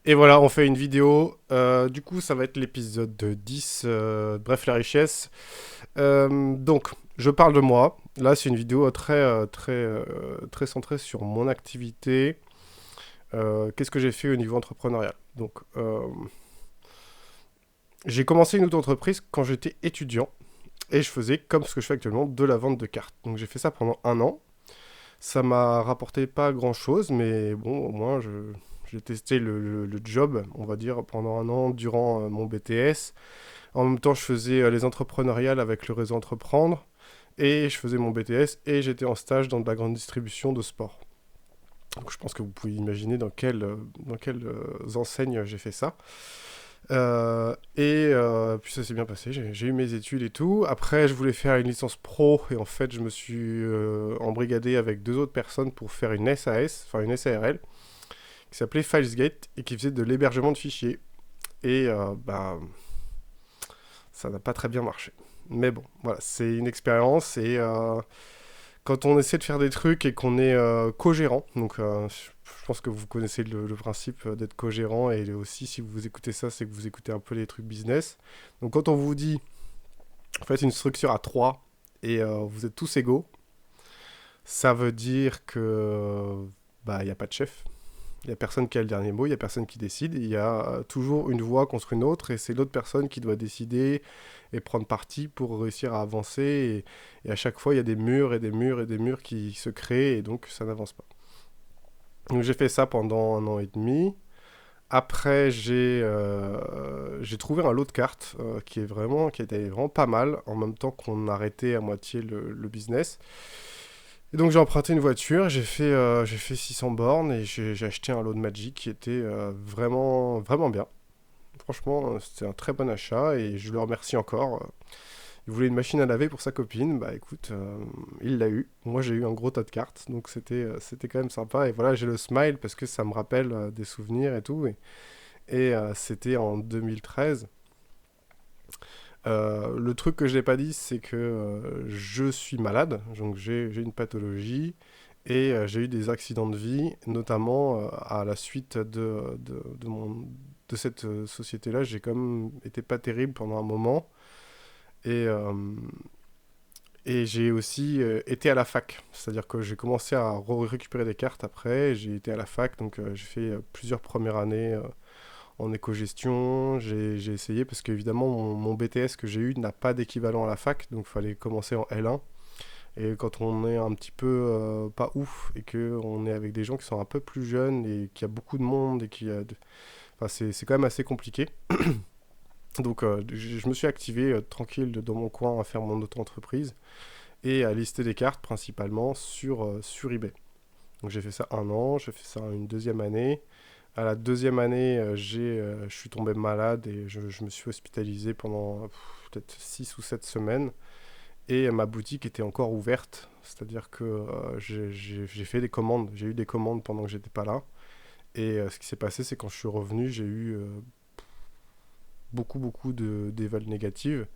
Et voilà, on fait une vidéo. Du coup, ça va être l'épisode 10, bref, la richesse. Donc, je parle de moi. Là, c'est une vidéo très centrée sur mon activité. Qu'est-ce que j'ai fait au niveau entrepreneurial? Donc, j'ai commencé une auto-entreprise quand j'étais étudiant et je faisais, comme ce que je fais actuellement, de la vente de cartes. Donc, j'ai fait ça pendant un an. Ça m'a rapporté pas grand-chose, mais bon, au moins, j'ai testé le job, on va dire, pendant un an durant mon BTS. En même temps, je faisais les entrepreneuriales avec le réseau Entreprendre et je faisais mon BTS et j'étais en stage dans de la grande distribution de sport. Donc je pense que vous pouvez imaginer dans quelles enseignes j'ai fait ça. Puis ça s'est bien passé, j'ai eu mes études et tout. Après, je voulais faire une licence pro et en fait, je me suis embrigadé avec deux autres personnes pour faire une SAS, enfin une SARL, qui s'appelait Filesgate et qui faisait de l'hébergement de fichiers. Et ça n'a pas très bien marché. Mais bon, voilà, c'est une expérience et quand on essaie de faire des trucs et qu'on est co-gérant, donc je pense que vous connaissez le principe d'être co-gérant et aussi si vous écoutez ça, c'est que vous écoutez un peu les trucs business. Donc quand on vous dit, faites une structure à 3 et vous êtes tous égaux, ça veut dire que bah il n'y a pas de chef. Il n'y a personne qui a le dernier mot, il n'y a personne qui décide. Il y a toujours une voix contre une autre et c'est l'autre personne qui doit décider et prendre parti pour réussir à avancer. Et à chaque fois, il y a des murs et des murs et des murs qui se créent et donc ça n'avance pas. Donc j'ai fait ça pendant un an et demi. Après, j'ai trouvé un lot de cartes qui était vraiment pas mal en même temps qu'on arrêtait à moitié le business. Et donc j'ai emprunté une voiture, j'ai fait 600 bornes et j'ai acheté un lot de Magic qui était vraiment bien. Franchement, c'était un très bon achat et je le remercie encore. Il voulait une machine à laver pour sa copine, bah écoute, il l'a eu. Moi j'ai eu un gros tas de cartes, donc c'était quand même sympa. Et voilà, j'ai le smile parce que ça me rappelle des souvenirs et tout. Et c'était en 2013. Le truc que je n'ai pas dit, c'est que je suis malade, donc j'ai une pathologie et j'ai eu des accidents de vie, notamment à la suite de cette société-là. J'ai quand même été pas terrible pendant un moment et, euh, et j'ai aussi été à la fac, c'est-à-dire que j'ai commencé à récupérer des cartes après, j'ai été à la fac, donc j'ai fait plusieurs premières années en éco-gestion. J'ai essayé parce qu'évidemment, mon BTS que j'ai eu n'a pas d'équivalent à la fac, donc il fallait commencer en L1. Et quand on est un petit peu pas ouf et qu'on est avec des gens qui sont un peu plus jeunes et qu'il y a beaucoup de monde et enfin, c'est quand même assez compliqué. Donc je me suis activé tranquille dans mon coin à faire mon auto-entreprise et à lister des cartes principalement sur eBay. Donc j'ai fait ça un an, j'ai fait ça une deuxième année. À la deuxième année, je suis tombé malade et je me suis hospitalisé pendant peut-être 6 ou 7 semaines. Et ma boutique était encore ouverte, c'est-à-dire que j'ai fait des commandes, j'ai eu des commandes pendant que j'étais pas là. Et ce qui s'est passé, c'est quand je suis revenu, j'ai eu beaucoup d'évaluations négatives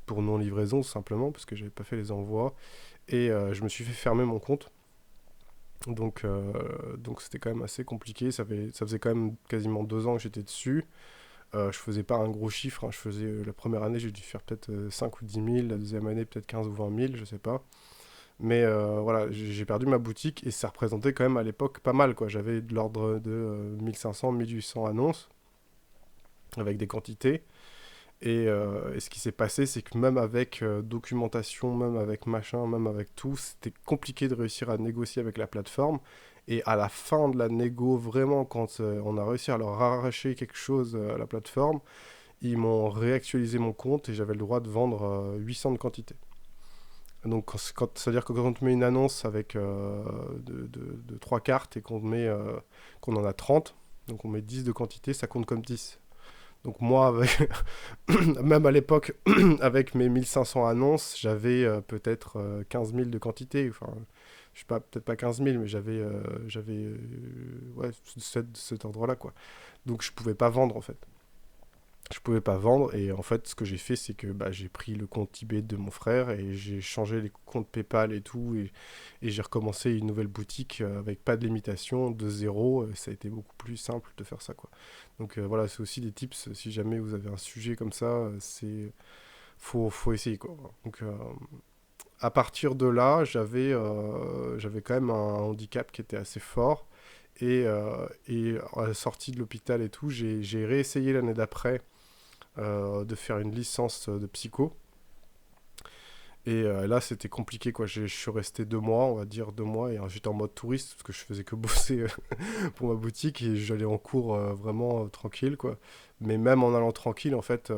pour non-livraison, tout simplement, parce que j'avais pas fait les envois. Et je me suis fait fermer mon compte. Donc c'était quand même assez compliqué. Ça faisait quand même quasiment 2 ans que j'étais dessus. Je faisais pas un gros chiffre, hein. Je faisais la première année, j'ai dû faire peut-être 5 ou 10 000, la deuxième année peut-être 15 ou 20 000, je sais pas. Mais voilà, j'ai perdu ma boutique et ça représentait quand même à l'époque pas mal, quoi. J'avais de l'ordre de 1500, 1800 annonces avec des quantités. Et ce qui s'est passé, c'est que même avec documentation, même avec machin, même avec tout, c'était compliqué de réussir à négocier avec la plateforme. Et à la fin de la négo, vraiment, quand on a réussi à leur arracher quelque chose à la plateforme, ils m'ont réactualisé mon compte et j'avais le droit de vendre 800 de quantité. Donc, c'est-à-dire que quand on te met une annonce avec de 3 cartes et qu'on en a 30, donc on met 10 de quantité, ça compte comme 10. Donc moi, même à l'époque, avec mes 1500 annonces, j'avais peut-être 15 000 de quantité. Enfin, je sais pas, peut-être pas 15 000, mais ouais, cet ordre-là, quoi. Donc je pouvais pas vendre, en fait. Je pouvais pas vendre et en fait ce que j'ai fait c'est que bah, j'ai pris le compte eBay de mon frère et j'ai changé les comptes PayPal et tout et j'ai recommencé une nouvelle boutique avec pas de limitation, de zéro. Ça a été beaucoup plus simple de faire ça quoi. Donc voilà, c'est aussi des tips si jamais vous avez un sujet comme ça, c'est faut essayer quoi. Donc à partir de là, j'avais quand même un handicap qui était assez fort et à la sortie de l'hôpital et tout, j'ai réessayé l'année d'après de faire une licence de psycho. Et là, c'était compliqué, quoi. Je suis resté 2 mois, on va dire 2 mois, et j'étais en mode touriste, parce que je faisais que bosser pour ma boutique, et j'allais en cours vraiment tranquille, quoi. Mais même en allant tranquille, en fait,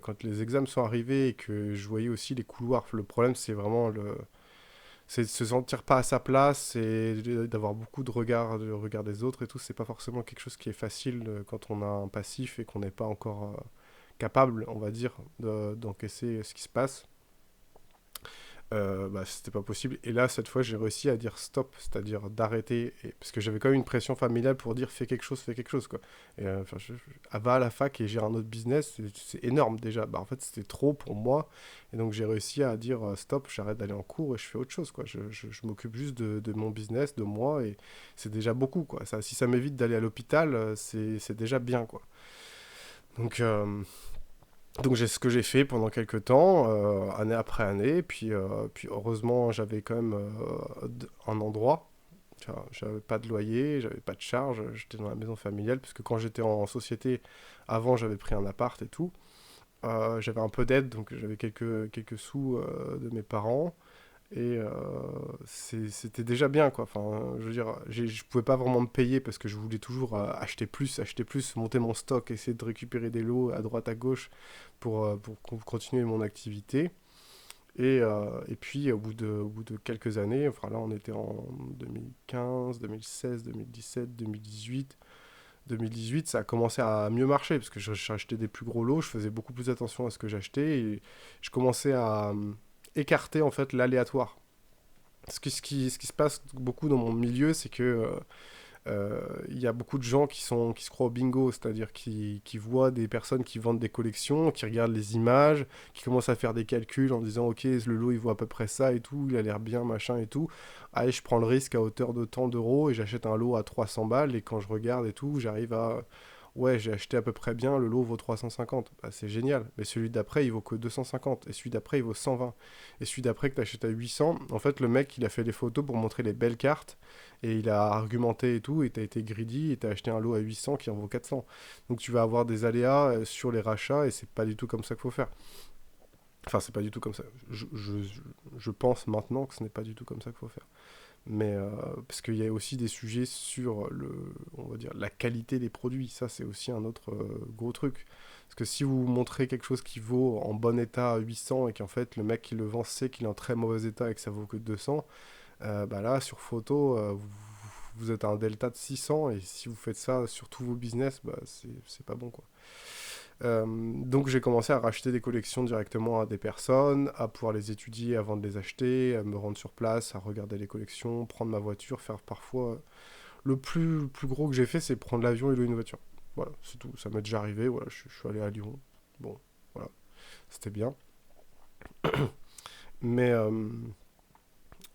quand les examens sont arrivés et que je voyais aussi les couloirs, le problème, c'est vraiment c'est de se sentir pas à sa place et d'avoir beaucoup de regard des autres et tout. C'est pas forcément quelque chose qui est facile quand on a un passif et qu'on n'est pas encore capable, on va dire, d'encaisser ce qui se passe. Bah, c'était pas possible. Et là, cette fois, j'ai réussi à dire stop, c'est-à-dire d'arrêter. Parce que j'avais quand même une pression familiale pour dire fais quelque chose, quoi. Et enfin, va à la fac et gère un autre business, c'est énorme déjà. Bah, en fait, c'était trop pour moi. Et donc, j'ai réussi à dire stop, j'arrête d'aller en cours et je fais autre chose, quoi. Je m'occupe juste de mon business, de moi, et c'est déjà beaucoup, quoi. Ça, si ça m'évite d'aller à l'hôpital, c'est déjà bien, quoi. Donc, donc ce que j'ai fait pendant quelques temps, année après année, puis heureusement j'avais quand même un endroit. Tu vois, j'avais pas de loyer, j'avais pas de charge, j'étais dans la maison familiale, parce que quand j'étais en société, avant j'avais pris un appart et tout. J'avais un peu d'aide, donc j'avais quelques sous de mes parents. Et c'était déjà bien, quoi. Enfin, je veux dire, je pouvais pas vraiment me payer parce que je voulais toujours acheter plus, monter mon stock, essayer de récupérer des lots à droite, à gauche pour continuer mon activité. Et puis, au bout de quelques années, enfin là, on était en 2015, 2016, 2017, 2018. 2018, ça a commencé à mieux marcher parce que j'achetais des plus gros lots, je faisais beaucoup plus attention à ce que j'achetais et je commençais à écarter en fait l'aléatoire. Ce qui se passe beaucoup dans mon milieu, c'est que il y a beaucoup de gens qui se croient au bingo, c'est-à-dire qui voient des personnes qui vendent des collections, qui regardent les images, qui commencent à faire des calculs en disant ok, le lot il vaut à peu près ça et tout, il a l'air bien, machin et tout. Allez, je prends le risque à hauteur de tant d'euros et j'achète un lot à 300 balles et quand je regarde et tout, j'arrive à ouais, j'ai acheté à peu près bien, le lot vaut 350. Bah, c'est génial. Mais celui d'après, il vaut que 250. Et celui d'après, il vaut 120. Et celui d'après que tu achètes à 800, en fait, le mec, il a fait des photos pour montrer les belles cartes. Et il a argumenté et tout. Et tu as été greedy. Et tu as acheté un lot à 800 qui en vaut 400. Donc tu vas avoir des aléas sur les rachats. Et c'est pas du tout comme ça qu'il faut faire. Enfin, c'est pas du tout comme ça. Je pense maintenant que ce n'est pas du tout comme ça qu'il faut faire. Mais parce qu'il y a aussi des sujets sur on va dire, la qualité des produits. Ça, c'est aussi un autre gros truc. Parce que si vous montrez quelque chose qui vaut en bon état à 800 et qu'en fait le mec qui le vend sait qu'il est en très mauvais état et que ça vaut que 200, bah là, sur photo, vous êtes à un delta de 600 et si vous faites ça sur tous vos business, bah c'est pas bon quoi. Donc j'ai commencé à racheter des collections directement à des personnes, à pouvoir les étudier avant de les acheter, à me rendre sur place, à regarder les collections, prendre ma voiture, faire parfois... le plus gros que j'ai fait, c'est prendre l'avion et louer une voiture. Voilà, c'est tout. Ça m'est déjà arrivé, voilà, je suis allé à Lyon. Bon, voilà, c'était bien. Mais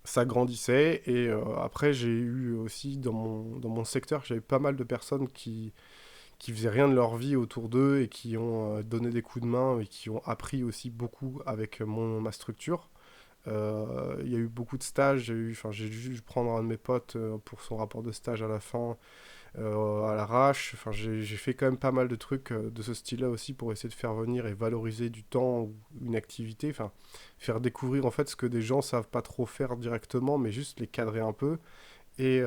ça grandissait et après j'ai eu aussi dans mon secteur, j'avais pas mal de personnes qui faisaient rien de leur vie autour d'eux et qui ont donné des coups de main et qui ont appris aussi beaucoup avec ma structure. Il y a eu beaucoup de stages, j'ai dû prendre un de mes potes pour son rapport de stage à la fin, à l'arrache. Enfin, j'ai fait quand même pas mal de trucs de ce style-là aussi pour essayer de faire venir et valoriser du temps ou une activité. Enfin, faire découvrir en fait ce que des gens savent pas trop faire directement, mais juste les cadrer un peu. Et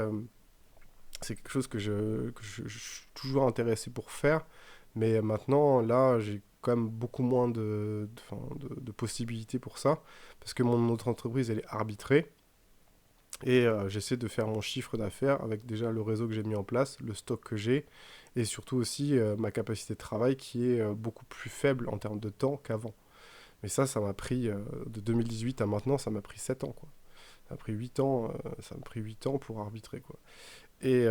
c'est quelque chose je suis toujours intéressé pour faire. Mais maintenant, là, j'ai quand même beaucoup moins de possibilités pour ça. Parce que mon autre entreprise, elle est arbitrée. Et j'essaie de faire mon chiffre d'affaires avec déjà le réseau que j'ai mis en place, le stock que j'ai, et surtout aussi ma capacité de travail qui est beaucoup plus faible en termes de temps qu'avant. Mais ça m'a pris, de 2018 à maintenant, ça m'a pris 7 ans, quoi. Ça m'a pris 8 ans, ça m'a pris 8 ans pour arbitrer, quoi. Et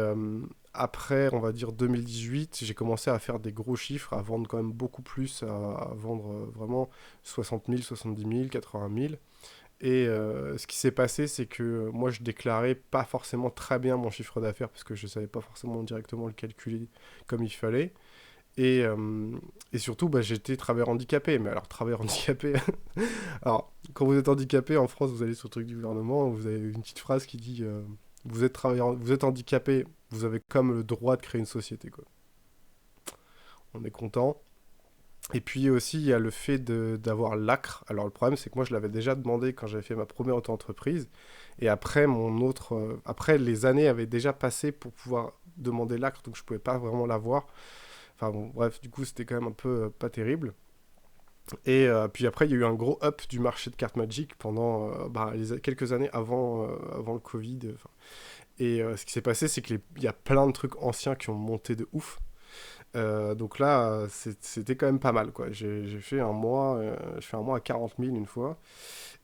après, on va dire 2018, j'ai commencé à faire des gros chiffres, à vendre quand même beaucoup plus, à vendre vraiment 60 000, 70 000, 80 000. Et ce qui s'est passé, c'est que moi, je déclarais pas forcément très bien mon chiffre d'affaires parce que je savais pas forcément directement le calculer comme il fallait. Et, euh, et surtout, bah, j'étais travailleur handicapé. Mais alors, travailleur handicapé. Alors, quand vous êtes handicapé en France, vous allez sur le truc du gouvernement, vous avez une petite phrase qui dit vous êtes travailleur, vous êtes handicapé, vous avez comme le droit de créer une société, quoi. On est content. Et puis aussi, il y a le fait d'avoir l'ACRE. Alors, le problème, c'est que moi, je l'avais déjà demandé quand j'avais fait ma première auto-entreprise. Et après, après, les années avaient déjà passé pour pouvoir demander l'ACRE, donc je pouvais pas vraiment l'avoir. Enfin bon, bref, du coup, c'était quand même un peu pas terrible. Et puis après, il y a eu un gros up du marché de cartes Magic pendant quelques années avant le Covid. Et ce qui s'est passé, c'est qu'il y a plein de trucs anciens qui ont monté de ouf. Donc là, c'était quand même pas mal, quoi. J'ai fait un mois, je fais un mois à 40 000 une fois.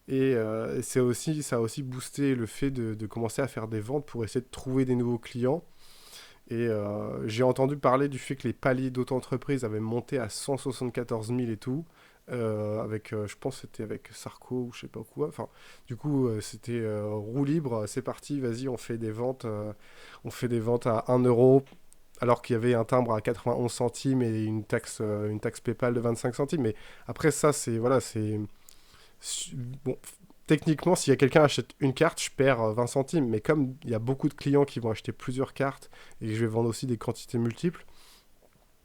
Et ça a aussi boosté le fait de commencer à faire des ventes pour essayer de trouver des nouveaux clients. Et j'ai entendu parler du fait que les paliers d'auto-entreprise avaient monté à 174 000 et tout. Je pense que c'était avec Sarko ou je sais pas quoi. Enfin, du coup, c'était roue libre, c'est parti, vas-y, on fait des ventes à 1 euro, alors qu'il y avait un timbre à 91 centimes et une taxe PayPal de 25 centimes. Mais après, ça, c'est. Voilà, c'est. Bon, techniquement, s'il y a quelqu'un qui achète une carte, je perds 20 centimes. Mais comme il y a beaucoup de clients qui vont acheter plusieurs cartes et que je vais vendre aussi des quantités multiples,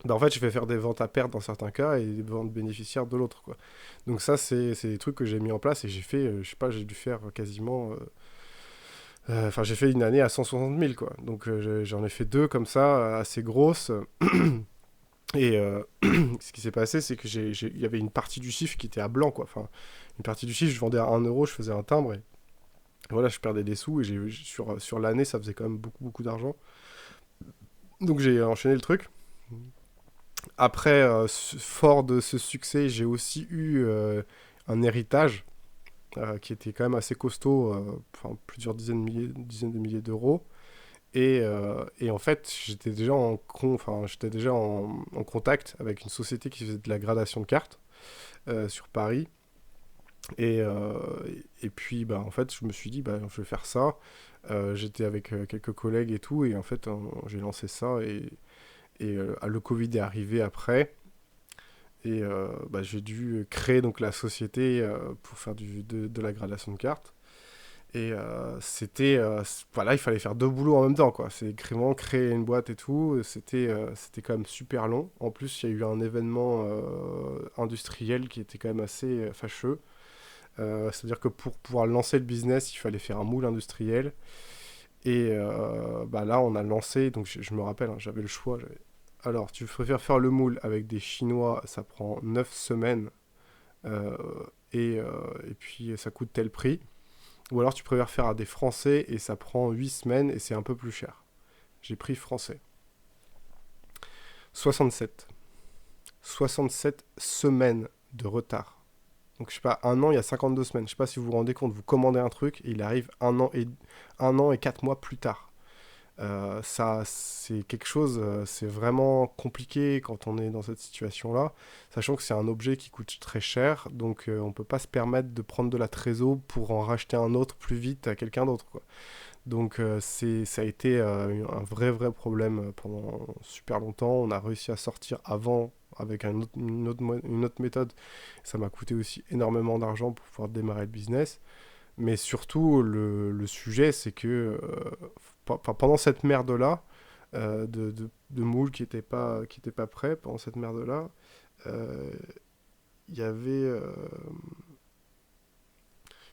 bah en fait, je vais faire des ventes à perte dans certains cas et des ventes bénéficiaires de l'autre, quoi. Donc ça, c'est des trucs que j'ai mis en place et j'ai fait, je sais pas, j'ai dû faire quasiment. Enfin, j'ai fait une année à 160 000, quoi. Donc j'en ai fait deux comme ça, assez grosses. Et ce qui s'est passé, c'est que il y avait une partie du chiffre qui était à blanc, quoi. Enfin, une partie du chiffre, je vendais à 1 euro, je faisais un timbre et voilà, je perdais des sous et sur l'année, ça faisait quand même beaucoup, beaucoup d'argent. Donc j'ai enchaîné le truc. Après, fort de ce succès, j'ai aussi eu un héritage qui était quand même assez costaud, enfin, plusieurs dizaines de milliers d'euros. Et en fait, j'étais déjà en contact avec une société qui faisait de la gradation de cartes sur Paris. Et, euh, et puis, bah, en fait, je me suis dit, bah, je vais faire ça. J'étais avec quelques collègues et tout, et en fait, j'ai lancé ça. Le Covid est arrivé après. Et bah, j'ai dû créer donc la société pour faire de la gradation de cartes. Et voilà, il fallait faire deux boulots en même temps, quoi. C'est vraiment créer une boîte et tout. C'était quand même super long. En plus, il y a eu un événement industriel qui était quand même assez fâcheux. C'est-à-dire que pour pouvoir lancer le business, il fallait faire un moule industriel. Et bah là, on a lancé, donc je me rappelle, hein, j'avais le choix. Alors, tu préfères faire le moule avec des Chinois, ça prend 9 semaines, euh, et puis ça coûte tel prix. Ou alors tu préfères faire à des Français et ça prend 8 semaines et c'est un peu plus cher. J'ai pris français. 67. 67 semaines de retard. Donc je sais pas, un an, il y a 52 semaines. Je sais pas si vous vous rendez compte, vous commandez un truc et il arrive un an et 4 mois plus tard. Ça, c'est quelque chose, c'est vraiment compliqué quand on est dans cette situation-là, sachant que c'est un objet qui coûte très cher, donc on peut pas se permettre de prendre de la trésor pour en racheter un autre plus vite à quelqu'un d'autre, quoi. Donc ça a été un vrai problème pendant super longtemps. On a réussi à sortir avant avec une autre méthode. Ça m'a coûté aussi énormément d'argent pour pouvoir démarrer le business. Mais surtout, le sujet, c'est que pendant cette merde-là, de moules qui étaient pas prêts, pendant cette merde-là, euh, il y avait...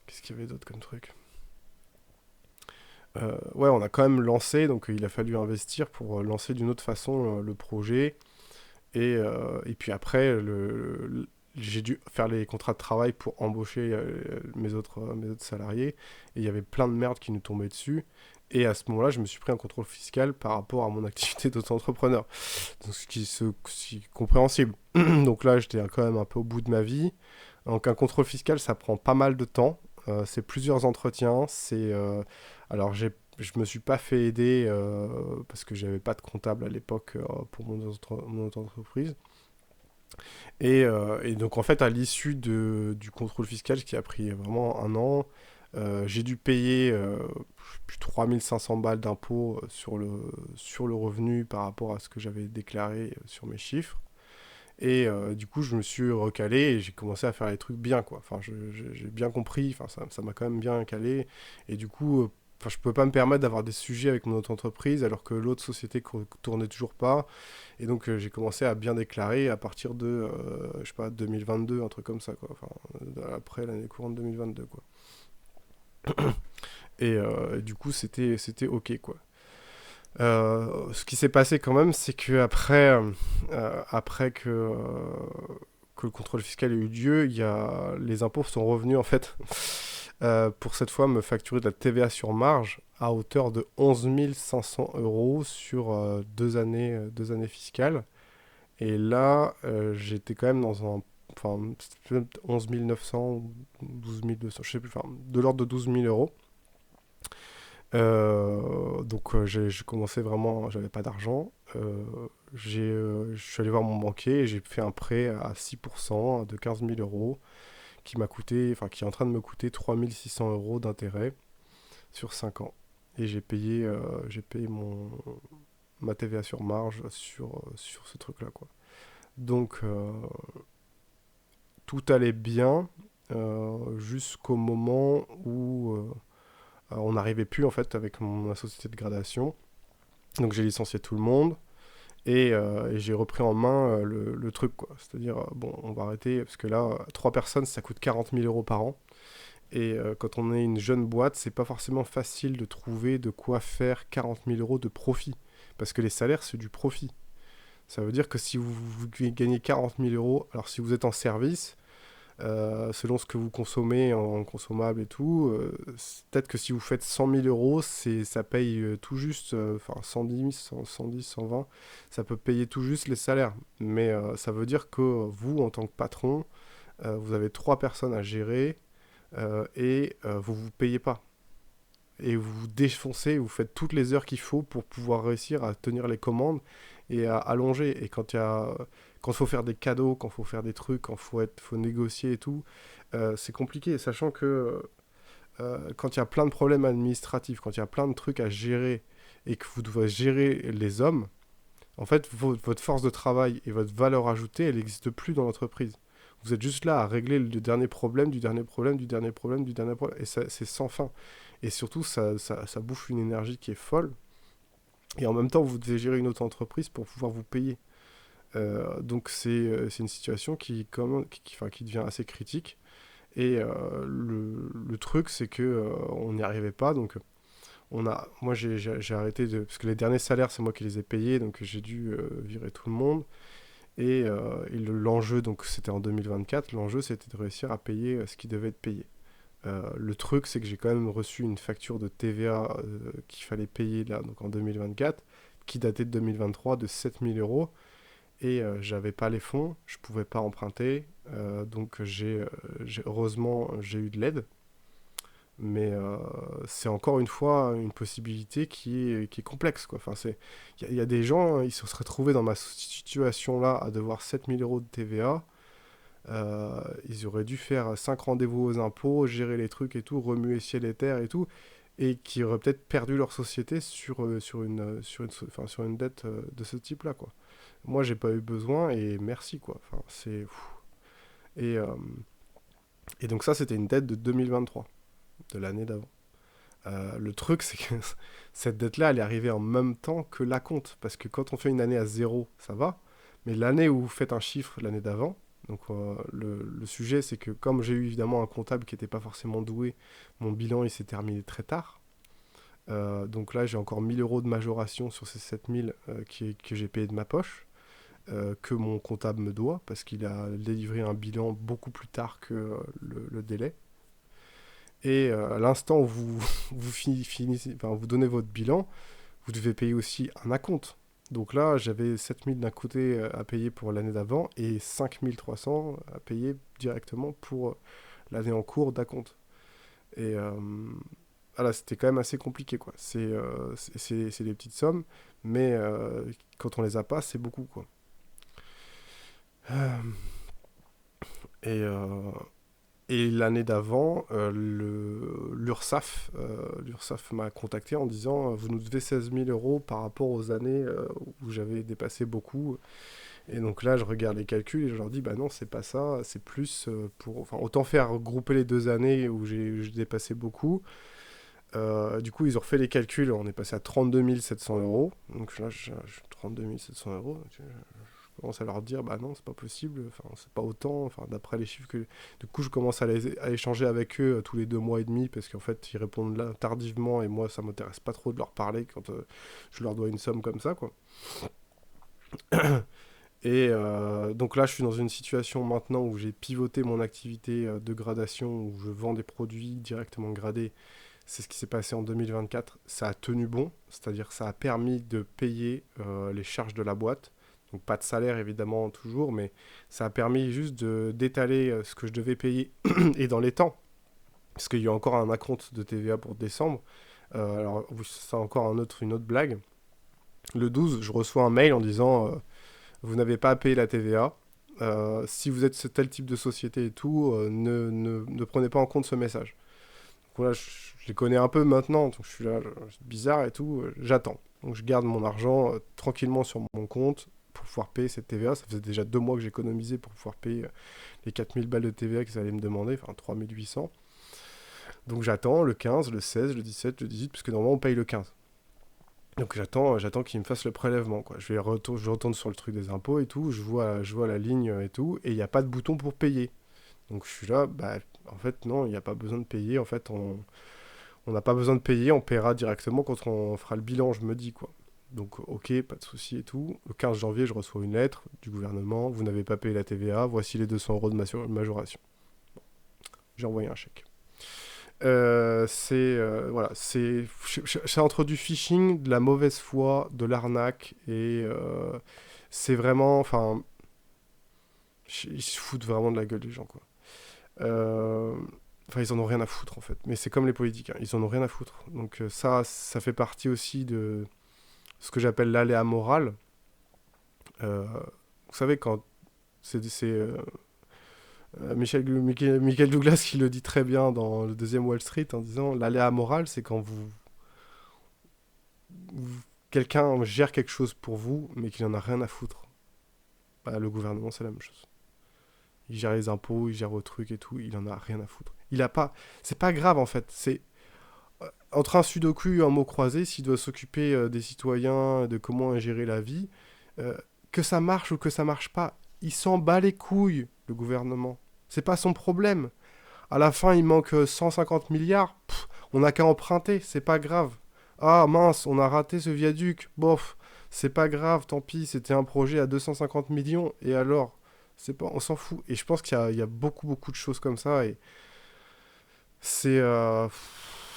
qu'est-ce qu'il y avait d'autre comme truc? Ouais, on a quand même lancé, donc il a fallu investir pour lancer d'une autre façon le projet. Et puis après, j'ai dû faire les contrats de travail pour embaucher mes autres salariés. Et il y avait plein de merde qui nous tombait dessus. Et à ce moment-là, je me suis pris un contrôle fiscal par rapport à mon activité d'auto-entrepreneur. Donc, ce qui est compréhensible. Donc là, j'étais quand même un peu au bout de ma vie. Donc un contrôle fiscal, ça prend pas mal de temps. C'est plusieurs entretiens. Alors je me suis pas fait aider parce que j'avais pas de comptable à l'époque pour mon auto-entreprise. Et donc en fait, à l'issue du contrôle fiscal, ce qui a pris vraiment un an, j'ai dû payer plus 3500 balles d'impôts sur le revenu par rapport à ce que j'avais déclaré sur mes chiffres. Et du coup, je me suis recalé et j'ai commencé à faire les trucs bien, quoi. Enfin, j'ai bien compris, enfin, ça m'a quand même bien calé. Et du coup, enfin, je peux pas me permettre d'avoir des sujets avec mon autre entreprise alors que l'autre société tournait toujours pas. Et donc, j'ai commencé à bien déclarer à partir de, je sais pas, 2022, un truc comme ça, quoi. Enfin, après l'année courante 2022, quoi. Et du coup, c'était OK, quoi. Ce qui s'est passé quand même, c'est que après que le contrôle fiscal ait eu lieu, les impôts sont revenus en fait pour cette fois me facturer de la TVA sur marge à hauteur de 11 500 euros sur 2 années fiscales. Et là, j'étais quand même dans un. Enfin, c'était peut-être 11 900 ou 12 200, je sais plus, enfin, de l'ordre de 12 000 euros. Donc j'ai commencé vraiment, j'avais pas d'argent. Je suis allé voir mon banquier et j'ai fait un prêt à 6% de 15 000 euros qui m'a coûté, enfin qui est en train de me coûter 3 600 euros d'intérêt sur 5 ans. Et j'ai payé ma TVA sur marge sur ce truc-là, quoi. Donc tout allait bien jusqu'au moment où on n'arrivait plus en fait avec ma société de gradation. Donc j'ai licencié tout le monde et j'ai repris en main le truc, quoi. C'est-à-dire, bon, on va arrêter parce que là, 3 personnes, ça coûte 40 000 euros par an. Et quand on est une jeune boîte, c'est pas forcément facile de trouver de quoi faire 40 000 euros de profit. Parce que les salaires, c'est du profit. Ça veut dire que si vous gagnez 40 000 euros, alors si vous êtes en service, selon ce que vous consommez en consommable et tout, peut-être que si vous faites 100 000 euros, ça paye tout juste, enfin 110, 110, 120, ça peut payer tout juste les salaires. Mais ça veut dire que vous, en tant que patron, vous avez 3 personnes à gérer et vous vous payez pas. Et vous vous défoncez, vous faites toutes les heures qu'il faut pour pouvoir réussir à tenir les commandes et à allonger. Et quand il faut faire des cadeaux, quand il faut faire des trucs, quand faut négocier et tout, c'est compliqué. Sachant que quand il y a plein de problèmes administratifs, quand il y a plein de trucs à gérer et que vous devez gérer les hommes, en fait, votre force de travail et votre valeur ajoutée, elle n'existe plus dans l'entreprise. Vous êtes juste là à régler le dernier problème, du dernier problème, du dernier problème, du dernier problème. Et c'est sans fin. Et surtout, ça bouffe une énergie qui est folle. Et en même temps, vous devez gérer une autre entreprise pour pouvoir vous payer. Donc c'est une situation enfin, qui devient assez critique. Et le truc, c'est que on n'y arrivait pas. Donc moi, j'ai arrêté parce que les derniers salaires, c'est moi qui les ai payés. Donc j'ai dû virer tout le monde. Et l'enjeu, donc c'était en 2024, l'enjeu c'était de réussir à payer ce qui devait être payé. Le truc, c'est que j'ai quand même reçu une facture de TVA qu'il fallait payer là, donc en 2024, qui datait de 2023 de 7000 euros. Et j'avais pas les fonds, je pouvais pas emprunter. Donc heureusement, j'ai eu de l'aide. Mais c'est encore une fois une possibilité qui est complexe, quoi. Enfin, il y a des gens, ils se seraient trouvés dans ma situation là à devoir 7000 euros de TVA. Ils auraient dû faire 5 rendez-vous aux impôts, gérer les trucs et tout, remuer ciel et terre et tout, et qui auraient peut-être perdu leur société sur une dette de ce type-là, quoi. Moi, j'ai pas eu besoin et merci, quoi. Enfin, c'est. Et, euh, et donc, ça, c'était une dette de 2023, de l'année d'avant. Le truc, c'est que cette dette-là, elle est arrivée en même temps que l'acompte. Parce que quand on fait une année à zéro, ça va. Mais l'année où vous faites un chiffre l'année d'avant, donc le sujet, c'est que comme j'ai eu évidemment un comptable qui n'était pas forcément doué, mon bilan, il s'est terminé très tard. Donc là, j'ai encore 1000 euros de majoration sur ces 7000 que j'ai payé de ma poche, que mon comptable me doit, parce qu'il a délivré un bilan beaucoup plus tard que le délai. Et à l'instant où vous donnez votre bilan, vous devez payer aussi un acompte. Donc là, j'avais 7000 d'un côté à payer pour l'année d'avant et 5300 à payer directement pour l'année en cours d'acompte. Et voilà, c'était quand même assez compliqué, quoi. C'est des petites sommes, mais quand on les a pas, c'est beaucoup, quoi. Euh, et, euh, et l'année d'avant, l'URSSAF m'a contacté en disant vous nous devez 16 000 euros par rapport aux années où j'avais dépassé beaucoup. Et donc là, je regarde les calculs et je leur dis bah non, c'est pas ça, c'est plus pour. Enfin, autant faire regrouper les 2 années où j'ai dépassé beaucoup. Du coup, ils ont refait les calculs, on est passé à 32 700 euros. Donc là, 32 700 euros. Je commence à leur dire bah non, c'est pas possible, enfin, c'est pas autant, enfin, d'après les chiffres que. Du coup, je commence à échanger avec eux tous les 2 mois et demi parce qu'en fait, ils répondent là tardivement et moi, ça m'intéresse pas trop de leur parler quand je leur dois une somme comme ça, quoi. Et donc là, je suis dans une situation maintenant où j'ai pivoté mon activité de gradation, où je vends des produits directement gradés. C'est ce qui s'est passé en 2024. Ça a tenu bon, c'est-à-dire que ça a permis de payer les charges de la boîte. Donc pas de salaire évidemment toujours, mais ça a permis juste d'étaler ce que je devais payer et dans les temps. Parce qu'il y a encore un acompte de TVA pour décembre. Alors oui, c'est encore une autre blague. Le 12, je reçois un mail en disant vous n'avez pas à payer la TVA. Si vous êtes ce tel type de société et tout, ne prenez pas en compte ce message. Donc là, je les connais un peu maintenant, donc je suis là, c'est bizarre et tout, j'attends. Donc je garde mon argent tranquillement sur mon compte pour pouvoir payer cette TVA. Ça faisait déjà 2 mois que j'économisais pour pouvoir payer les 4000 balles de TVA qu'ils allaient me demander, enfin 3800. Donc j'attends le 15, le 16, le 17, le 18, parce que normalement on paye le 15. Donc j'attends qu'ils me fassent le prélèvement, quoi. Je retourne sur le truc des impôts et tout, je vois la ligne et tout, et il n'y a pas de bouton pour payer. Donc je suis là, bah en fait non, il n'y a pas besoin de payer, en fait on n'a pas besoin de payer, on paiera directement quand on fera le bilan, je me dis, quoi. Donc ok, pas de souci et tout. Le 15 janvier, je reçois une lettre du gouvernement, vous n'avez pas payé la TVA, voici les 200 euros de majoration. J'ai envoyé un chèque. Voilà, c'est entre du phishing, de la mauvaise foi, de l'arnaque et c'est vraiment, enfin, ils se foutent vraiment de la gueule des gens, quoi. Euh, Enfin, ils en ont rien à foutre en fait. Mais c'est comme les politiques, hein, ils en ont rien à foutre. Donc ça fait partie aussi de ce que j'appelle l'aléa moral. Euh, vous savez, quand c'est Michael Douglas qui le dit très bien dans le deuxième Wall Street en disant l'aléa moral, c'est quand quelqu'un gère quelque chose pour vous, mais qu'il en a rien à foutre. Bah, le gouvernement, c'est la même chose. Il gère les impôts, il gère vos trucs et tout, il en a rien à foutre. Il a pas, c'est pas grave en fait. C'est entre un sudoku et un mot croisé, s'il doit s'occuper des citoyens, de comment gérer la vie, euh, que ça marche ou que ça marche pas, il s'en bat les couilles, le gouvernement. C'est pas son problème. À la fin, il manque 150 milliards. Pff, on n'a qu'à emprunter, c'est pas grave. Ah mince, on a raté ce viaduc. Bof, c'est pas grave, tant pis, c'était un projet à 250 millions. Et alors c'est pas, on s'en fout. Et je pense qu'il y a beaucoup, beaucoup de choses comme ça. Et c'est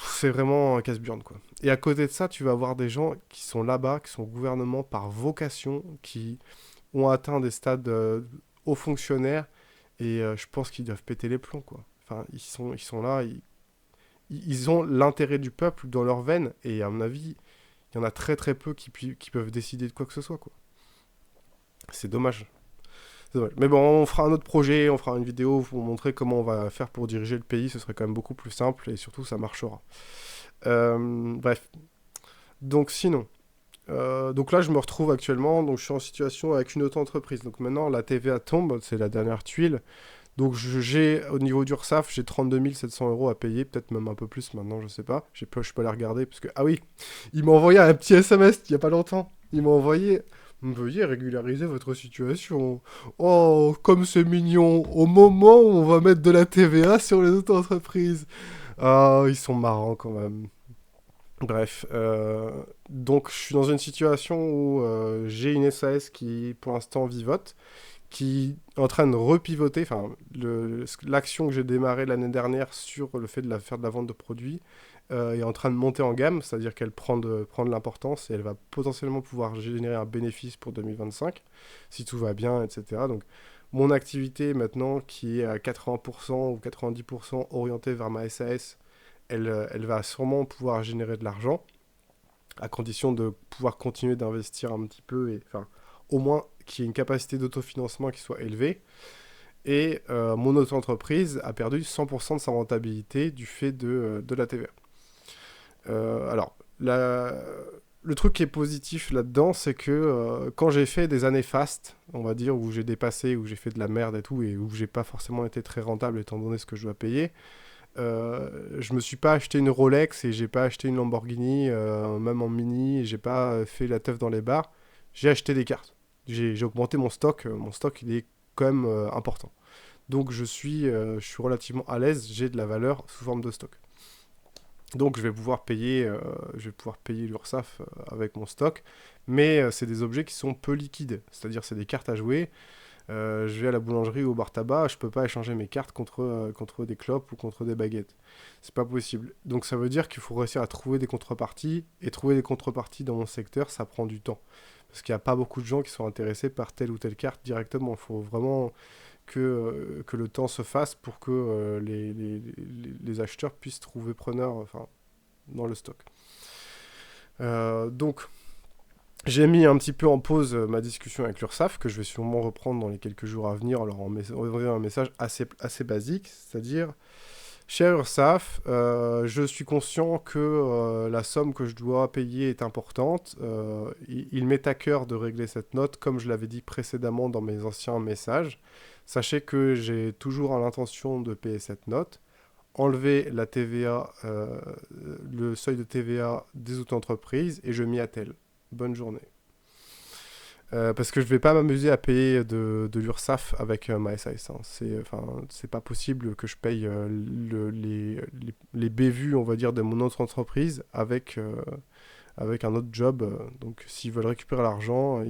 c'est vraiment un casse-burne, quoi. Et à côté de ça, tu vas avoir des gens qui sont là-bas, qui sont au gouvernement par vocation, qui ont atteint des stades hauts fonctionnaires, et je pense qu'ils doivent péter les plombs, quoi. Enfin, ils sont là, ils ont l'intérêt du peuple dans leurs veines, et à mon avis, il y en a très très peu qui peuvent décider de quoi que ce soit, quoi. C'est dommage. C'est dommage. Mais bon, on fera un autre projet, on fera une vidéo pour montrer comment on va faire pour diriger le pays, ce serait quand même beaucoup plus simple, et surtout ça marchera. Bref. Donc sinon, donc là je me retrouve actuellement, donc je suis en situation avec une auto-entreprise. Donc maintenant la TVA tombe, c'est la dernière tuile. Donc j'ai au niveau d'URSSAF, j'ai 32 700 euros à payer, peut-être même un peu plus maintenant, je sais pas. Je peux aller regarder parce que ah oui, il m'a envoyé un petit SMS il y a pas longtemps. Il m'a envoyé veuillez régulariser votre situation. Oh, comme c'est mignon. Au moment où on va mettre de la TVA sur les auto-entreprises. Ah, ils sont marrants quand même. Bref, donc je suis dans une situation où j'ai une SAS qui pour l'instant vivote, qui est en train de repivoter, enfin l'action que j'ai démarrée l'année dernière sur le fait de faire de la vente de produits est en train de monter en gamme, c'est-à-dire qu'elle prend de l'importance et elle va potentiellement pouvoir générer un bénéfice pour 2025, si tout va bien, etc. Donc mon activité maintenant qui est à 80% ou 90% orientée vers ma SAS, elle va sûrement pouvoir générer de l'argent, à condition de pouvoir continuer d'investir un petit peu, et enfin, au moins qu'il y ait une capacité d'autofinancement qui soit élevée. Et mon auto-entreprise a perdu 100% de sa rentabilité du fait de la TVA. Alors, le truc qui est positif là-dedans, c'est que quand j'ai fait des années fast, on va dire, où j'ai dépassé, où j'ai fait de la merde et tout, et où j'ai pas forcément été très rentable étant donné ce que je dois payer, je me suis pas acheté une Rolex et j'ai pas acheté une Lamborghini, même en mini, et j'ai pas fait la teuf dans les bars. J'ai acheté des cartes. J'ai augmenté mon stock. Mon stock, il est quand même important. Donc je suis relativement à l'aise. J'ai de la valeur sous forme de stock. Donc je vais pouvoir payer l'URSSAF avec mon stock, mais c'est des objets qui sont peu liquides, c'est-à-dire c'est des cartes à jouer. Je vais à la boulangerie ou au bar tabac, je peux pas échanger mes cartes contre des clopes ou contre des baguettes. C'est pas possible. Donc ça veut dire qu'il faut réussir à trouver des contreparties, et trouver des contreparties dans mon secteur, ça prend du temps. Parce qu'il n'y a pas beaucoup de gens qui sont intéressés par telle ou telle carte directement. Il faut vraiment que le temps se fasse pour que les acheteurs puissent trouver preneur, enfin, dans le stock. Donc, j'ai mis un petit peu en pause ma discussion avec l'URSSAF, que je vais sûrement reprendre dans les quelques jours à venir, en leur envoyant un message assez basique, c'est-à-dire: Cher URSSAF, je suis conscient que la somme que je dois payer est importante. Il m'est à cœur de régler cette note, comme je l'avais dit précédemment dans mes anciens messages. Sachez que j'ai toujours l'intention de payer cette note. Enlever la TVA, le seuil de TVA des auto-entreprises, et je m'y attelle. Bonne journée. Parce que je vais pas m'amuser à payer de l'URSSAF avec ma SAS. Hein. C'est pas possible que je paye les bévues, on va dire, de mon autre entreprise avec un autre job. Donc, s'ils veulent récupérer l'argent,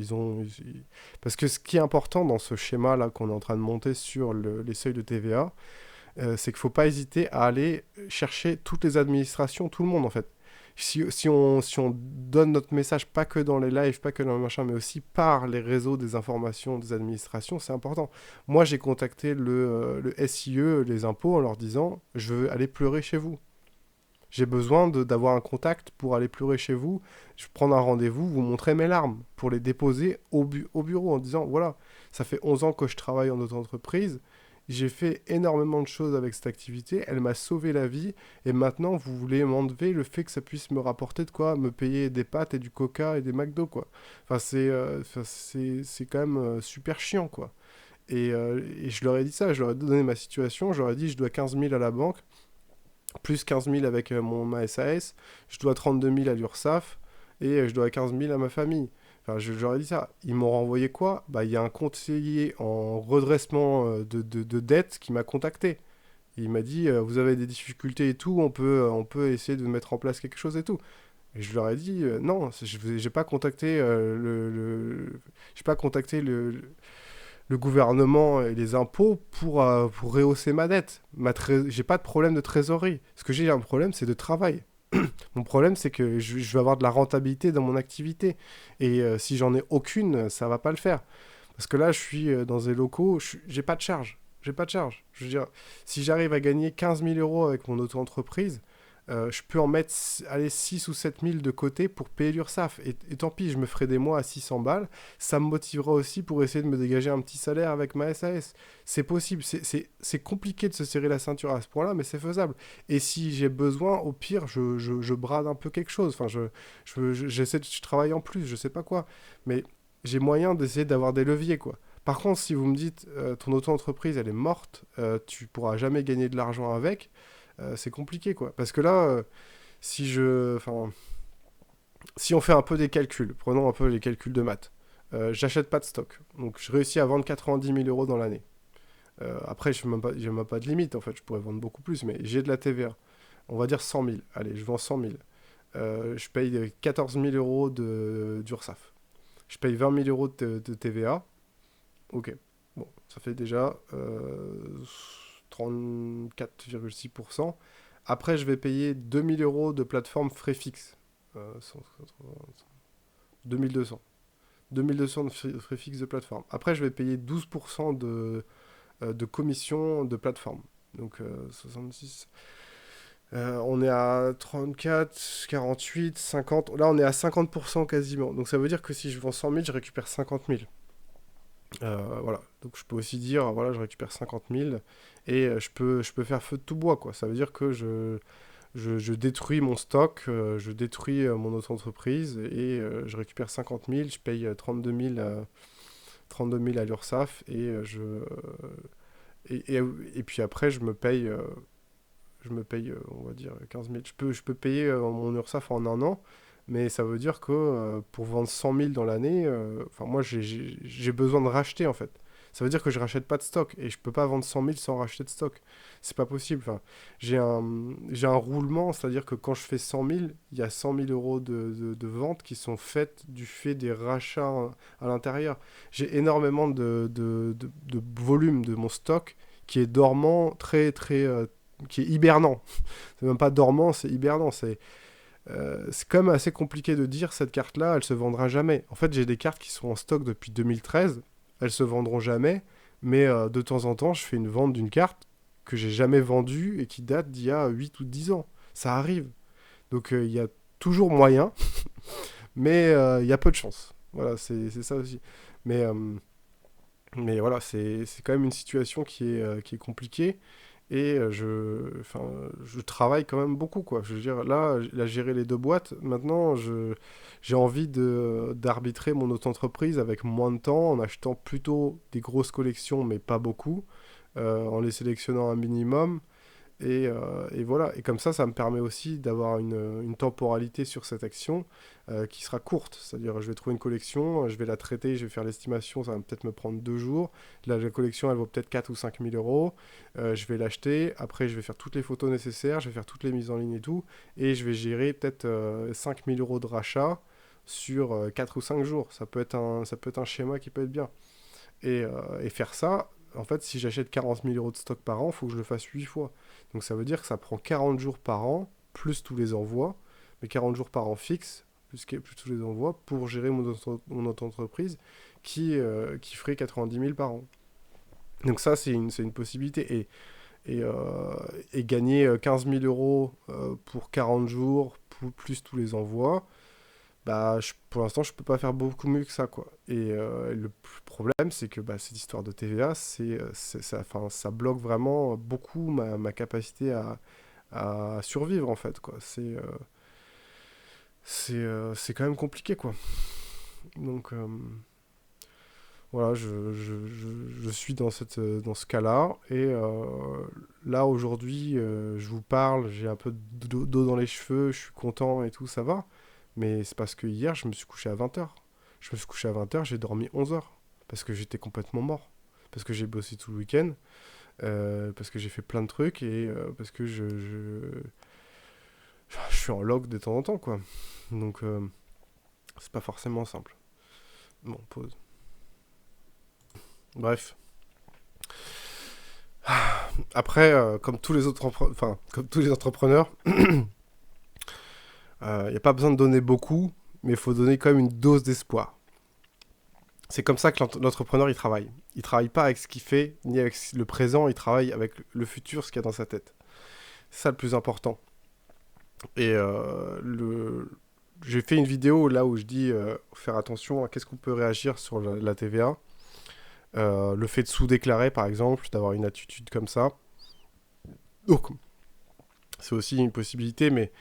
parce que ce qui est important dans ce schéma-là qu'on est en train de monter sur les seuils de TVA, c'est qu'il faut pas hésiter à aller chercher toutes les administrations, tout le monde en fait. Si on donne notre message pas que dans les lives, pas que dans le machin, mais aussi par les réseaux des informations des administrations, c'est important. Moi, j'ai contacté le SIE, les impôts, en leur disant: je veux aller pleurer chez vous. J'ai besoin d'avoir un contact pour aller pleurer chez vous. Je vais prendre un rendez-vous, vous montrer mes larmes pour les déposer au bureau en disant: voilà, ça fait 11 ans que je travaille en auto-entreprise. J'ai fait énormément de choses avec cette activité, elle m'a sauvé la vie, et maintenant vous voulez m'enlever le fait que ça puisse me rapporter de quoi me payer des pâtes et du coca et des McDo, quoi. Enfin, c'est quand même super chiant, quoi. Et je leur ai dit ça, je leur ai donné ma situation, je leur ai dit: je dois 15 000 à la banque, plus 15 000 avec ma SAS, je dois 32 000 à l'URSSAF, et je dois 15 000 à ma famille. Enfin, j'aurais dit ça. Ils m'ont renvoyé quoi? Bah, il y a un conseiller en redressement de dette qui m'a contacté. Il m'a dit: vous avez des difficultés et tout, on peut essayer de mettre en place quelque chose et tout. Et je leur ai dit: non, j'ai pas contacté j'ai pas contacté le gouvernement et les impôts pour rehausser ma dette. J'ai pas de problème de trésorerie. Ce que j'ai un problème, c'est de travail. Mon problème, c'est que je vais avoir de la rentabilité dans mon activité. Et si j'en ai aucune, ça va pas le faire. Parce que là, je suis dans des locaux, j'ai pas de charge. J'ai pas de charge. Je veux dire, si j'arrive à gagner 15 000 euros avec mon auto-entreprise, je peux en mettre, allez, 6 ou 7 000 de côté pour payer l'URSSAF. Et tant pis, je me ferai des mois à 600 balles. Ça me motivera aussi pour essayer de me dégager un petit salaire avec ma SAS. C'est possible. C'est compliqué de se serrer la ceinture à ce point-là, mais c'est faisable. Et si j'ai besoin, au pire, je brade un peu quelque chose. Enfin, je travaille en plus, je sais pas quoi. Mais j'ai moyen d'essayer d'avoir des leviers, quoi. Par contre, si vous me dites ton auto-entreprise, elle est morte, tu pourras jamais gagner de l'argent avec, c'est compliqué, quoi. Parce que là, enfin, si on fait un peu des calculs, prenons un peu les calculs de maths, j'achète pas de stock, donc je réussis à vendre 90 000 euros dans l'année. Après, je n'ai même pas de limite, en fait, je pourrais vendre beaucoup plus, mais j'ai de la TVA. On va dire 100 000. Allez, je vends 100 000. Je paye 14 000 euros d'URSSAF. Je paye 20 000 euros de TVA. Ok. Bon, ça fait déjà 34,6%. Après, je vais payer 2 000 euros de plateforme frais fixes. 2200. 2200 de frais fixes de plateforme. Après, je vais payer 12% de commission de plateforme. Donc 66. On est à 34, 48, 50. Là, on est à 50% quasiment. Donc ça veut dire que si je vends 100 000, je récupère 50 000. Voilà. Donc je peux aussi dire, voilà, je récupère 50 000 et je peux faire feu de tout bois, quoi. Ça veut dire que je détruis mon stock, je détruis mon auto-entreprise et je récupère 50 000, je paye 32 000 à l'URSSAF et puis après je me paye, on va dire, 15 000. Je peux payer mon URSSAF en un an, mais ça veut dire que pour vendre 100 000 dans l'année, enfin moi j'ai besoin de racheter en fait. Ça veut dire que je rachète pas de stock et je peux pas vendre 100 000 sans racheter de stock. C'est pas possible. Enfin, j'ai un roulement, c'est-à-dire que quand je fais 100 000, il y a 100 000 euros de ventes qui sont faites du fait des rachats à l'intérieur. J'ai énormément de volume de mon stock qui est dormant, très très qui est hibernant. C'est même pas dormant, c'est hibernant. C'est quand même assez compliqué de dire cette carte-là, elle se vendra jamais. En fait, j'ai des cartes qui sont en stock depuis 2013, elles se vendront jamais, mais de temps en temps, je fais une vente d'une carte que j'ai jamais vendue et qui date d'il y a 8 ou 10 ans. Ça arrive. Donc il y a toujours moyen, mais il y a peu de chance. Voilà, c'est ça aussi. Mais, euh, mais voilà, c'est quand même une situation qui est compliquée. Et enfin, je travaille quand même beaucoup, quoi. Je veux dire, là, gérer les deux boîtes, maintenant, j'ai envie d'arbitrer mon auto-entreprise avec moins de temps, en achetant plutôt des grosses collections, mais pas beaucoup, en les sélectionnant un minimum, et voilà. Et comme ça me permet aussi d'avoir une temporalité sur cette action qui sera courte. C'est-à-dire, je vais trouver une collection, je vais la traiter, je vais faire l'estimation, ça va peut-être me prendre 2 jours. Là, la collection, elle vaut peut-être 4 ou 5 000 euros. Je vais l'acheter, après, je vais faire toutes les photos nécessaires, je vais faire toutes les mises en ligne et tout, et je vais gérer peut-être 5 000 euros de rachat sur 4 ou 5 jours. Ça peut être un schéma qui peut être bien. Et faire ça, en fait, si j'achète 40 000 euros de stock par an, il faut que je le fasse 8 fois. Donc ça veut dire que ça prend 40 jours par an, plus tous les envois, mais 40 jours par an fixe, plus tous les envois, pour gérer mon auto-entreprise qui ferait 90 000 par an. Donc ça, c'est une possibilité. Et gagner 15 000 euros pour 40 jours, plus tous les envois, bah, pour l'instant, je peux pas faire beaucoup mieux que ça, quoi. Et le problème, c'est que bah, cette histoire de TVA, ça, enfin, ça bloque vraiment beaucoup ma capacité à survivre, en fait, quoi. C'est quand même compliqué, quoi. Donc, voilà, je suis dans ce cas-là. Et là, aujourd'hui, je vous parle, j'ai un peu d'eau dans les cheveux, je suis content et tout, ça va. Mais c'est parce que hier, je me suis couché à 20 heures. Je me suis couché à 20 heures, j'ai dormi 11 heures. Parce que j'étais complètement mort. Parce que j'ai bossé tout le week-end. Parce que j'ai fait plein de trucs. Et parce que je suis en log de temps en temps, quoi. Donc, c'est pas forcément simple. Bon, pause. Bref. Après, comme tous les entrepreneurs, il n'y a pas besoin de donner beaucoup, mais il faut donner quand même une dose d'espoir. C'est comme ça que l'entrepreneur il travaille. Il travaille pas avec ce qu'il fait, ni avec le présent, il travaille avec le futur, ce qu'il y a dans sa tête. C'est ça le plus important. Et j'ai fait une vidéo là où je dis faire attention à qu'est-ce qu'on peut réagir sur la TVA. Le fait de sous-déclarer par exemple, d'avoir une attitude comme ça. Donc c'est aussi une possibilité, mais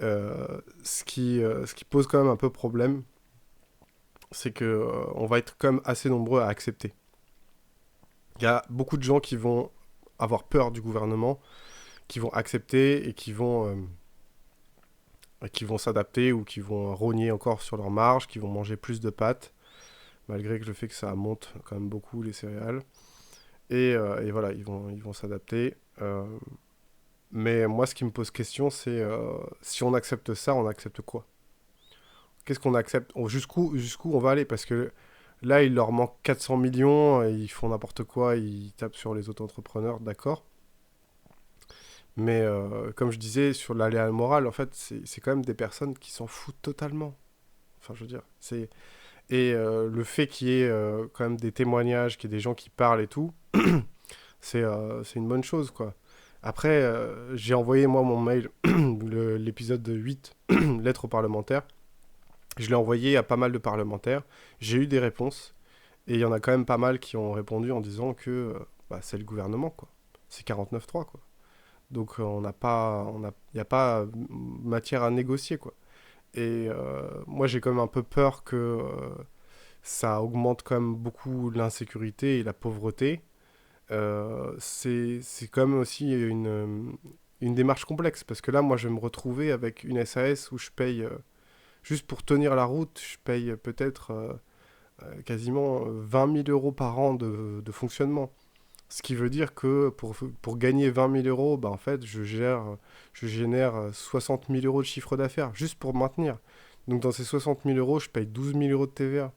ce qui pose quand même un peu problème, c'est que on va être quand même assez nombreux à accepter. Il y a beaucoup de gens qui vont avoir peur du gouvernement, qui vont accepter et qui vont s'adapter ou qui vont rogner encore sur leur marge, qui vont manger plus de pâtes, malgré que le fait que ça monte quand même beaucoup les céréales. Et voilà, ils vont s'adapter. Mais moi, ce qui me pose question, c'est si on accepte ça, on accepte quoi? Qu'est-ce qu'on accepte? Jusqu'où on va aller? Parce que là, il leur manque 400 millions, et ils font n'importe quoi, ils tapent sur les auto-entrepreneurs, d'accord. Mais comme je disais, sur l'aléa moral, en fait, c'est quand même des personnes qui s'en foutent totalement. Enfin, je veux dire, et le fait qu'il y ait quand même des témoignages, qu'il y ait des gens qui parlent et tout, c'est une bonne chose, quoi. Après, j'ai envoyé moi mon mail, l'épisode 8, lettre aux parlementaires. Je l'ai envoyé à pas mal de parlementaires. J'ai eu des réponses. Et il y en a quand même pas mal qui ont répondu en disant que bah, c'est le gouvernement, quoi. C'est 49.3, quoi. Donc on n'a pas, il n'y a pas matière à négocier, quoi. Et moi j'ai quand même un peu peur que ça augmente quand même beaucoup l'insécurité et la pauvreté. C'est quand même aussi une démarche complexe parce que là moi je vais me retrouver avec une SAS où je paye, juste pour tenir la route, je paye peut-être quasiment 20 000 euros par an de fonctionnement. Ce qui veut dire que pour gagner 20 000 euros, bah, en fait, je génère 60 000 euros de chiffre d'affaires juste pour me maintenir. Donc dans ces 60 000 euros, je paye 12 000 euros de TVA.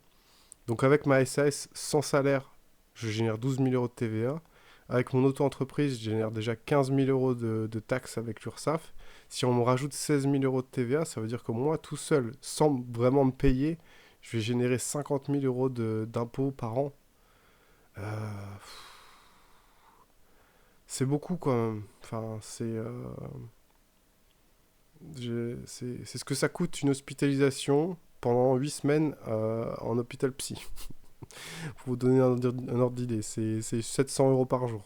Donc avec ma SAS sans salaire, je génère 12 000 euros de TVA. Avec mon auto-entreprise, je génère déjà 15 000 euros de taxes avec l'URSSAF. Si on me rajoute 16 000 euros de TVA, ça veut dire que moi, tout seul, sans vraiment me payer, je vais générer 50 000 euros d'impôts par an. Euh, c'est beaucoup quand même. Enfin, c'est ce que ça coûte une hospitalisation pendant 8 semaines en hôpital psy. Pour vous donner un ordre d'idée, c'est 700 euros par jour.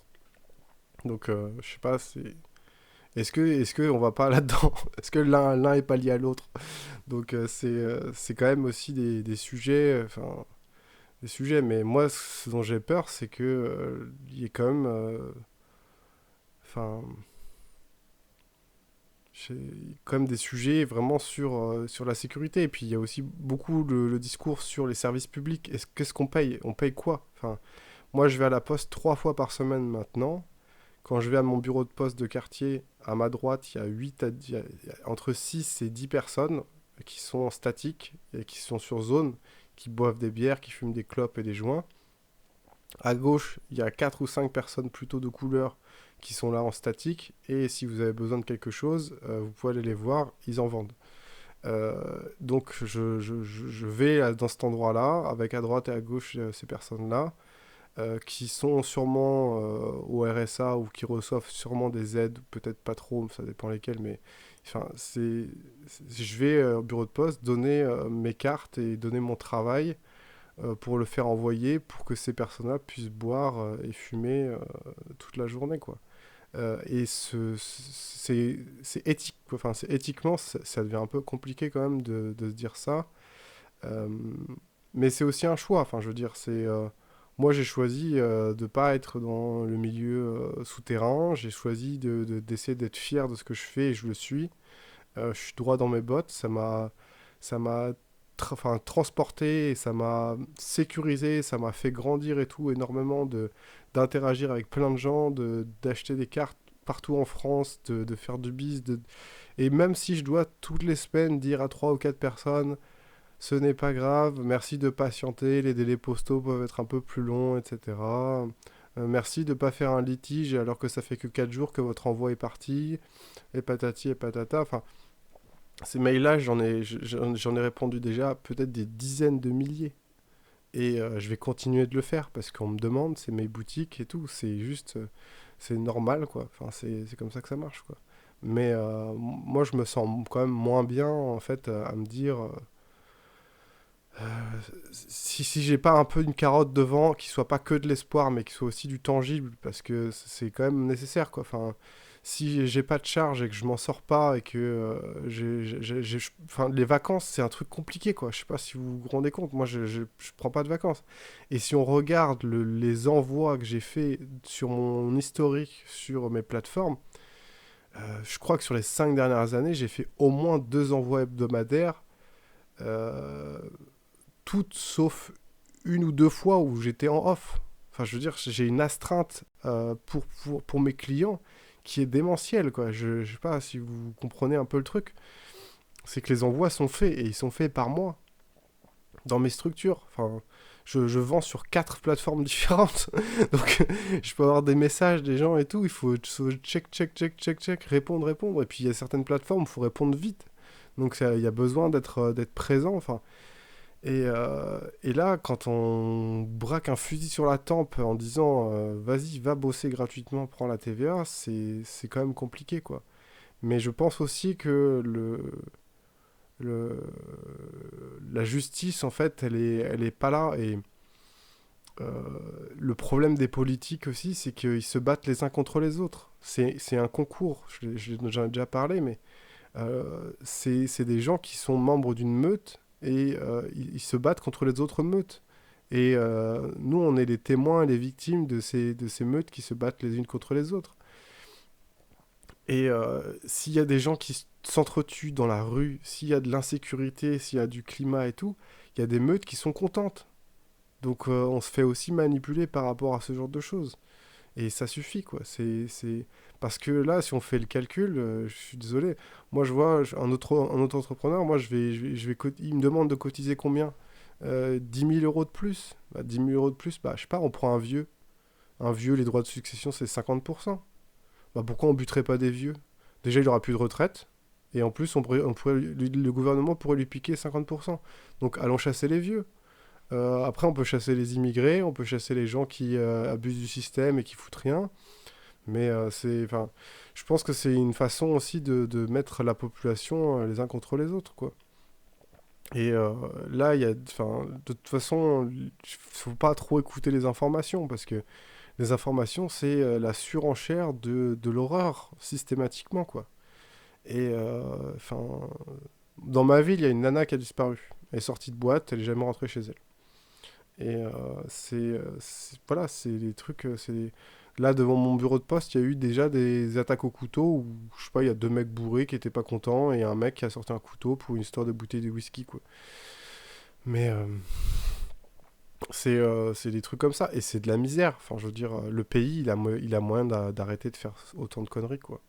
Donc, je sais pas, est-ce que on va pas là-dedans? Est-ce que l'un est pas lié à l'autre? Donc, c'est quand même aussi des sujets, enfin, des sujets. Mais moi, ce dont j'ai peur, c'est que il y ait quand même, enfin, j'ai quand même des sujets vraiment sur la sécurité. Et puis il y a aussi beaucoup le discours sur les services publics. Qu'est-ce qu'on paye? On paye quoi? Enfin, moi je vais à la poste 3 fois par semaine maintenant. Quand je vais à mon bureau de poste de quartier, à ma droite, il y a, 8 à 10 il y a entre 6 et 10 personnes qui sont statiques et qui sont sur zone, qui boivent des bières, qui fument des clopes et des joints. À gauche, il y a 4 ou 5 personnes plutôt de couleur qui sont là en statique. Et si vous avez besoin de quelque chose, vous pouvez aller les voir, ils en vendent. Donc je vais dans cet endroit-là, avec à droite et à gauche ces personnes-là, qui sont sûrement au RSA ou qui reçoivent sûrement des aides, peut-être pas trop, ça dépend lesquelles, mais enfin, je vais au bureau de poste donner mes cartes et donner mon travail pour le faire envoyer pour que ces personnes-là puissent boire et fumer toute la journée, quoi. Et c'est éthique, quoi. Enfin, éthiquement, ça devient un peu compliqué quand même de se dire ça. Euh, mais c'est aussi un choix. Enfin, je veux dire, moi, j'ai choisi de ne pas être dans le milieu souterrain. J'ai choisi d'essayer d'être fier de ce que je fais et je le suis. Je suis droit dans mes bottes. Ça m'a enfin, transporté, et ça m'a sécurisé, ça m'a fait grandir et tout énormément d'interagir avec plein de gens, d'acheter des cartes partout en France, de faire du biz. Et même si je dois toutes les semaines dire à 3 ou 4 personnes, ce n'est pas grave, merci de patienter, les délais postaux peuvent être un peu plus longs, etc. Merci de ne pas faire un litige alors que ça fait que 4 jours que votre envoi est parti, et patati et patata. Enfin, ces mails-là, j'en ai répondu déjà peut-être des dizaines de milliers. Et je vais continuer de le faire parce qu'on me demande, c'est mes boutiques et tout. C'est juste, c'est normal, quoi. Enfin, c'est comme ça que ça marche, quoi. Mais moi, je me sens quand même moins bien, en fait, à me dire, si j'ai pas un peu une carotte devant, qui soit pas que de l'espoir, mais qui soit aussi du tangible, parce que c'est quand même nécessaire, quoi. Enfin, si j'ai pas de charge et que je m'en sors pas et que enfin, les vacances, c'est un truc compliqué, quoi. Je sais pas si vous vous rendez compte. Moi, je prends pas de vacances. Et si on regarde les envois que j'ai fait sur mon historique, sur mes plateformes, je crois que sur les 5 dernières années, j'ai fait au moins 2 envois hebdomadaires. Euh, Toutes sauf 1 ou 2 fois où j'étais en off. Enfin, je veux dire, j'ai une astreinte pour mes clients qui est démentielle, quoi. Je sais pas si vous comprenez un peu le truc. C'est que les envois sont faits, et ils sont faits par moi, dans mes structures. Enfin, je vends sur 4 plateformes différentes. Donc, je peux avoir des messages des gens et tout. Il faut check, check, check, check, check, répondre, répondre. Et puis, il y a certaines plateformes, il faut répondre vite. Donc, il y a besoin d'être présent. Enfin, Et là, quand on braque un fusil sur la tempe en disant vas-y, va bosser gratuitement, prends la TVA, c'est quand même compliqué, quoi. Mais je pense aussi que le, la justice, en fait, elle est pas là. Et euh, le problème des politiques aussi, c'est qu'ils se battent les uns contre les autres. C'est un concours, j'en ai déjà parlé, mais c'est des gens qui sont membres d'une meute et ils se battent contre les autres meutes. Et nous, on est les témoins et les victimes de ces meutes qui se battent les unes contre les autres. Et s'il y a des gens qui s'entretuent dans la rue, s'il y a de l'insécurité, s'il y a du climat et tout, il y a des meutes qui sont contentes. Donc on se fait aussi manipuler par rapport à ce genre de choses. Et ça suffit, quoi. Parce que là, si on fait le calcul, je suis désolé, moi je vois un autre entrepreneur, moi il me demande de cotiser combien 10 000 euros de plus. Bah, 10 000 euros de plus, bah, je sais pas, on prend un vieux. Un vieux, les droits de succession, c'est 50%. Bah, pourquoi on buterait pas des vieux? Déjà, il aura plus de retraite. Et en plus, le gouvernement pourrait lui piquer 50%. Donc allons chasser les vieux. Après, on peut chasser les immigrés, on peut chasser les gens qui abusent du système et qui foutent rien. Mais enfin, je pense que c'est une façon aussi de mettre la population les uns contre les autres, quoi. Et là, enfin, de toute façon, il faut pas trop écouter les informations parce que les informations, c'est la surenchère de l'horreur systématiquement, quoi. Et enfin, dans ma ville, il y a une nana qui a disparu. Elle est sortie de boîte, elle est jamais rentrée chez elle. Et voilà, c'est des trucs. Là, devant mon bureau de poste, il y a eu déjà des attaques au couteau où, je sais pas, il y a deux mecs bourrés qui étaient pas contents et un mec qui a sorti un couteau pour une histoire de bouteille de whisky, quoi. Mais c'est des trucs comme ça et c'est de la misère. Enfin, je veux dire, le pays, il a moyen d'arrêter de faire autant de conneries, quoi.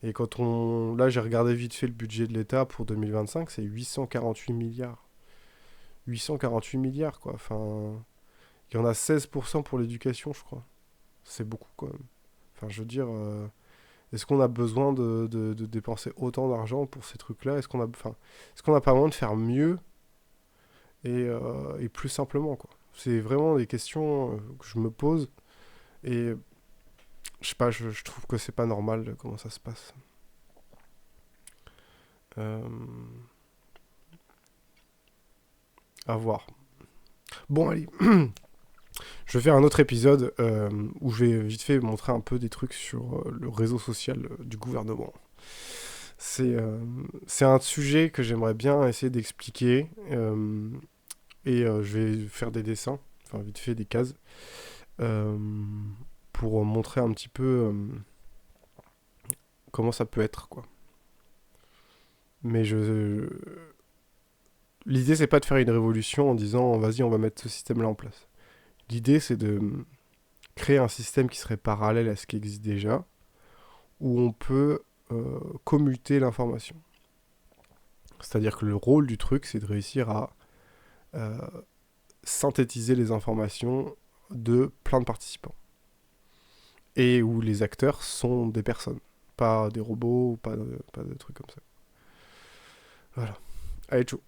Et quand on. Là, j'ai regardé vite fait le budget de l'État pour 2025, c'est 848 milliards. 848 milliards, quoi. Enfin. Il y en a 16% pour l'éducation, je crois. C'est beaucoup quand même. Enfin, je veux dire, est-ce qu'on a besoin de dépenser autant d'argent pour ces trucs-là? Est-ce qu'on n'a pas moyen de faire mieux et plus simplement, quoi? C'est vraiment des questions que je me pose et je sais pas, je trouve que c'est pas normal comment ça se passe. Euh, à voir. Bon, allez, je vais faire un autre épisode où je vais vite fait montrer un peu des trucs sur le réseau social du gouvernement. C'est c'est un sujet que j'aimerais bien essayer d'expliquer et je vais faire des dessins, enfin vite fait des cases, euh, pour montrer un petit peu comment ça peut être, quoi. Mais l'idée c'est pas de faire une révolution en disant vas-y on va mettre ce système-là en place. L'idée c'est de créer un système qui serait parallèle à ce qui existe déjà, où on peut commuter l'information. C'est-à-dire que le rôle du truc, c'est de réussir à euh, synthétiser les informations de plein de participants. Et où les acteurs sont des personnes, pas des robots, pas de trucs comme ça. Voilà. Allez, ciao.